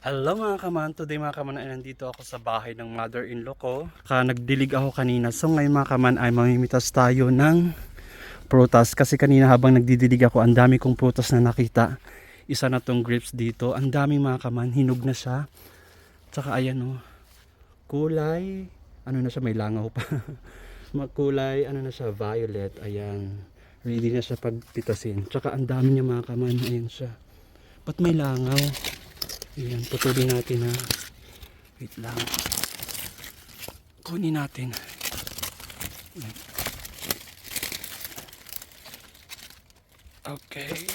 Hello mga kaman, today mga kaman ay nandito ako sa bahay ng mother-in-law ko. Nagdilig ako kanina, so ngayon mga kaman ay mamimitas tayo ng prutas. Kasi kanina habang nagdidilig ako, ang dami kong prutas na nakita. Isa na tong grapes dito, ang dami mga kaman, hinog na siya. Tsaka ayan o, kulay, ano na siya, may langaw pa. Kulay, ano na siya, violet, ayan. Ready na siya pagpitasin. Tsaka ang dami niya mga kaman, ayan siya. Ba't may langaw? Ayan, putulin natin ha. Wait lang. Kunin natin. Ayan. Okay.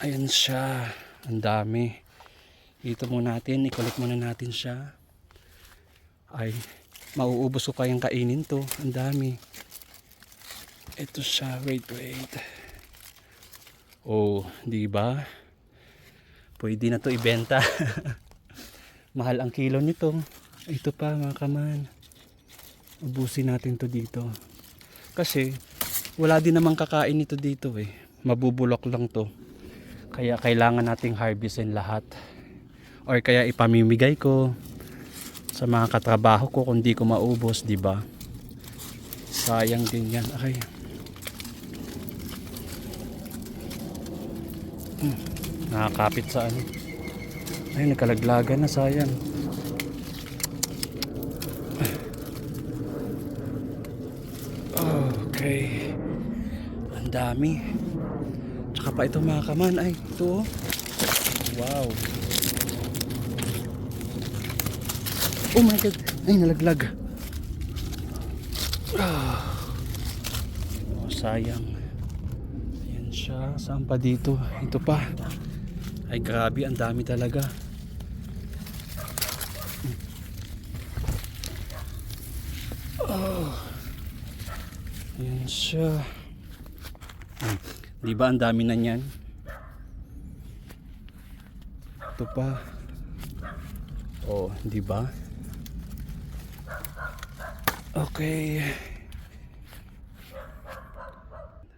Ayan siya. Ang dami. Dito muna natin. I-collect muna natin siya. Ay, mauubos ko kayang kainin to. Ang dami. Ito siya. Wait. Oh, di ba? Pwede na to ibenta. Mahal ang kilo nito. Ito pa mga kaman. Ubusin natin to dito. Kasi wala din namang kakain nito dito eh. Mabubulok lang to. Kaya kailangan nating harvestin lahat. Or kaya ipamimigay ko sa mga katrabaho ko kung di ko maubos, di ba? Sayang din yan. Ay. Nakakapit sa ano. Ay, nagkalaglagan na, sayang. Okay. Ang dami. Tsaka pa ito mga kaman. Ay, ito oh. Wow. Oh my god. Ay, nalaglag. Oh, sayang. Ayan siya. Saan pa dito? Ito pa. Ay, grabe. Ang dami talaga. Oh. Ayan siya. Di ba ang dami na niyan? Ito pa. Oh, di ba? Okay.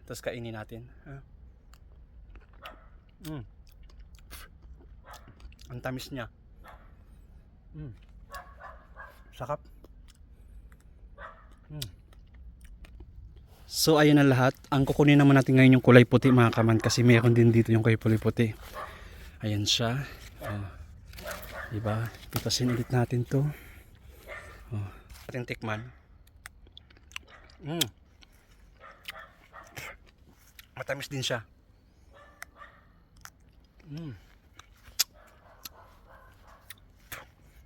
Tapos kainin natin. Ang tamis niya. Sakap. So ayun na lahat. Ang kukunin naman natin ngayon yung kulay puti mga kaman. Kasi mayroon din dito yung kulay puti. Ayan siya. Oh. Diba? Pitasin ulit natin to. Oh. Ating tikman. Matamis din siya.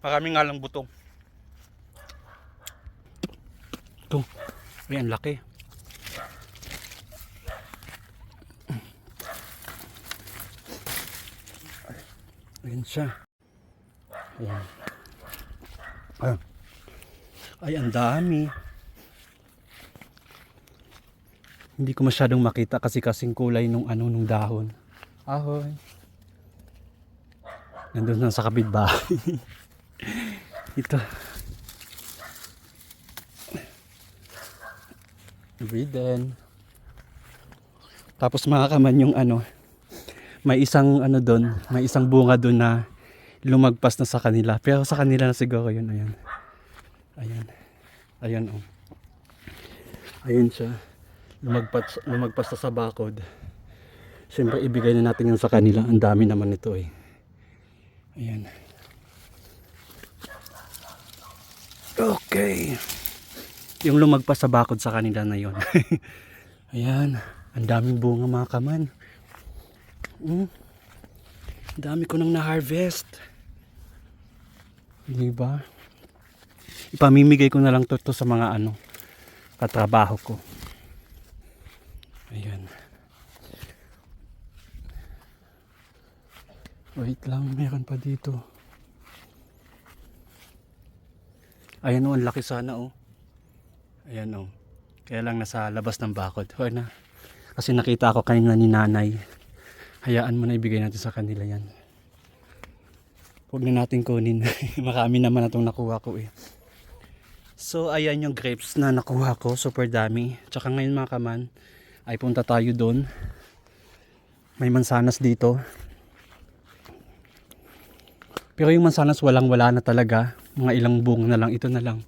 Maraming nga lang buto. Ito. Ayan, laki. Ayan siya. Ayan. Ay, ang dami. Hindi ko masyadong makita kasi kasing kulay nung nung dahon. Ahoy. Nandun na sa kapitbahay. Ito. Breeden. Tapos mga kaman yung may isang doon, may isang bunga doon na lumagpas na sa kanila. Pero sa kanila na siguro yun, ayan. Ayan oh. Ayun siya. Lumagpas na sa bakod. Siyempre ibigay na natin yun sa kanila. Ang dami naman ito eh. Ayan. Okay. Yung lumagpas sa bakod sa kanila na yun. Ayan. Ang daming bunga mga kaman. Ang dami ko nang na-harvest. Diba? Ipamimigay ko na lang to sa mga katrabaho ko. Ayan. Wait lang, meron pa dito. Ayan oh, ang laki sana oh. Ayan oh. Kaya lang nasa labas ng bakod. O na. Kasi nakita ko kanina ni nanay. Hayaan mo na, ibigay natin sa kanila yan. Huwag na natin kunin. Marami naman na itong nakuha ko eh. So ayan yung grapes na nakuha ko. Super dami. Tsaka ngayon mga kaman ay punta tayo doon. May mansanas dito. Pero yung mansanas wala na talaga. Mga ilang bunga na lang. Ito na lang.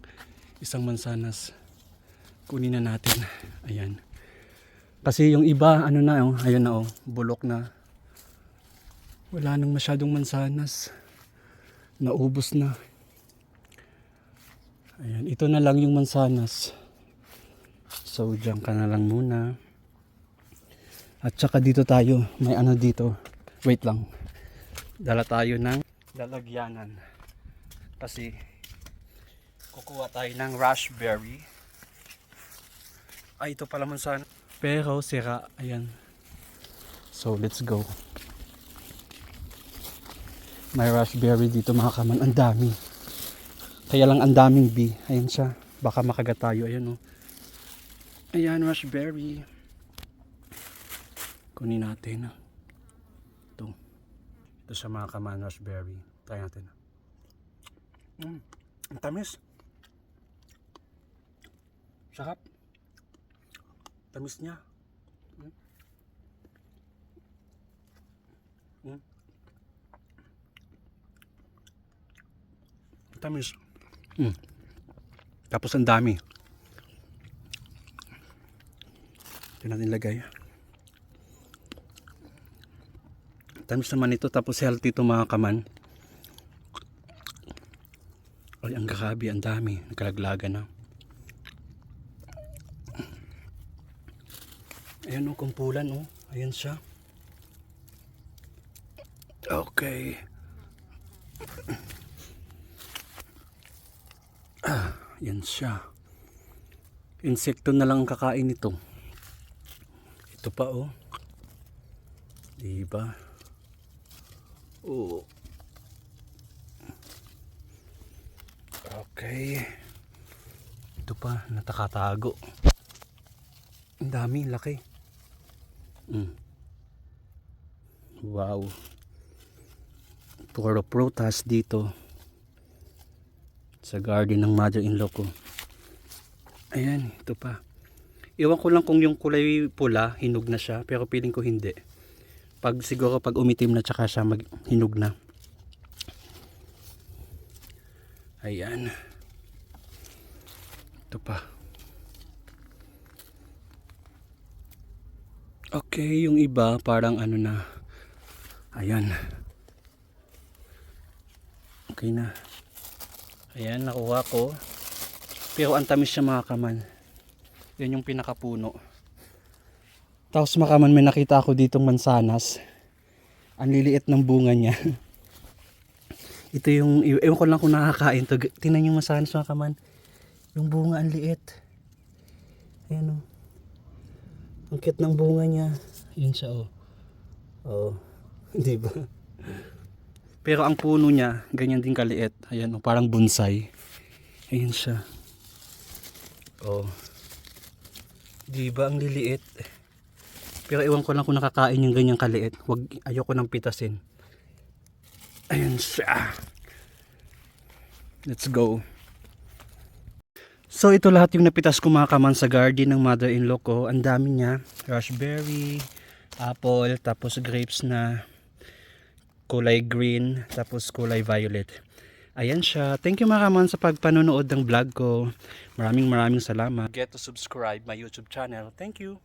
Isang mansanas. Kunin na natin. Ayan. Kasi yung iba, ano na oh. Ayun na oh. Bulok na. Wala nang masyadong mansanas. Naubos na. Ayan. Ito na lang yung mansanas. So, dyan ka na lang muna. At saka dito tayo. May ano dito. Wait lang. Dala tayo ng lalagyanan. Kasi kukuha tayo ng raspberry. Ay, ito pala mansanas. Pero sira. Ayan. So, let's go. May raspberry dito mga kaman. Ang dami. Kaya lang ang daming bee. Ayan siya. Baka makagat tayo. Ayan oh. Ayan, raspberry. Kunin natin. Ito. Ito siya mga kaman, raspberry. Try natin. Ang tamis. Sarap. Tamis niya. Tamis. Tapos ang dami. Ito natin lagay. Tamis naman ito. Tapos healthy ito mga kaman. Ay, ang grabe. Ang dami. Nagkalaglaga na. Ayan o, kumpulan o. Ayan siya. Okay. Yan siya. Insekto na lang ang kakain nito. Ito pa oh. Diba? Oh. Okay. Ito pa, natakatago. Ang dami, laki. Wow. Puro prutas dito. Sa garden ng mother-in-law ko. Ayan, ito pa. Iwan ko lang kung yung kulay pula, hinog na siya. Pero feeling ko hindi. Siguro pag umitim na tsaka siya hinog na. Ayan. Ito pa. Okay, yung iba parang ano na. Ayan. Okay na. Ayan, nakuha ko. Pero ang tamis siya mga kaman. Yan yung pinakapuno. Tapos mga kaman, may nakita ako ditong mansanas. Ang liliit ng bunga niya. Ito yung, ewan ko lang kung nakakain to. Tingnan yung mansanas mga kaman. Yung bunga ang liit. Ayan o. Ang cute ng bunga niya. Ayan siya o. Oh. Diba? Pero ang puno niya, ganyan din kaliit. Ayan o, parang bonsai. Ayan siya. Oh. Diba ang liliit? Pero iwan ko lang kung nakakain yung ganyang kaliit. Ayoko nang pitasin. Ayan siya. Let's go. So ito lahat yung napitas ko mga kaman sa garden ng mother-in-law ko. Ang dami niya. Raspberry, apple, tapos grapes na kulay green, tapos kulay violet. Ayan siya. Thank you mga kaman sa pagpanonood ng vlog ko. Maraming salamat. Get to subscribe my YouTube channel. Thank you.